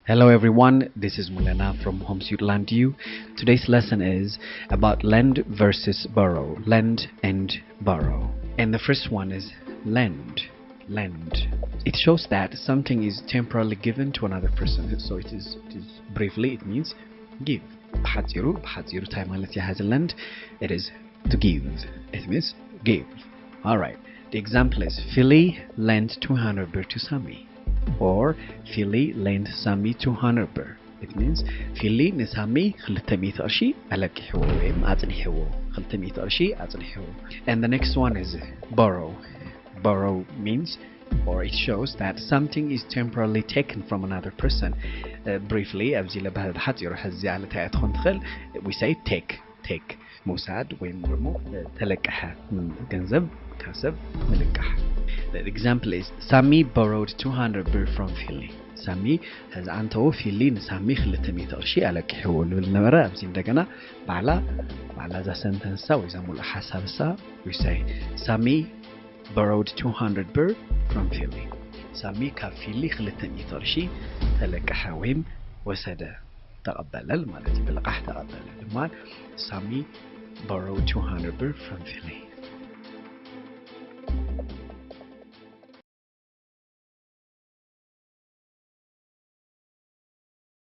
Hello everyone, this is Mulana from Homesuitland U. Today's lesson is about lend versus borrow. Lend and borrow. And the first one is lend. Lend. It shows that something is temporarily given to another person. So it is briefly, it means give. بحذيرو time ማለት has lend. It is to give. It means give. Alright. The example is Philly lent 200 birr to Sammy. Or Philly lent Sammy 200 birr. It means Philly نسامي 300 قرشي ألقحو ويم أتنحو 300 قرشي أتنحو. And the next one is borrow. Borrow means, or it shows that something is temporarily taken from another person. Briefly, we say take. موساد وين رمو تلقح من جنزب كسب ملقح. The example is Sammy borrowed 200 birr from Philly. Sammy has أنتو Philly نسامي 300 قرشي على كحول بالنمرة أبزين دقنا بعلا ذا sentence ويزامو حساب سا. We say Sammy borrowed 200 birr from Philly. Sammy كفيلي 300 قرشي تلقح ويم وسده تقبل المالتي بلقح تقبل المال. Sammy borrowed 200 birr from Philly.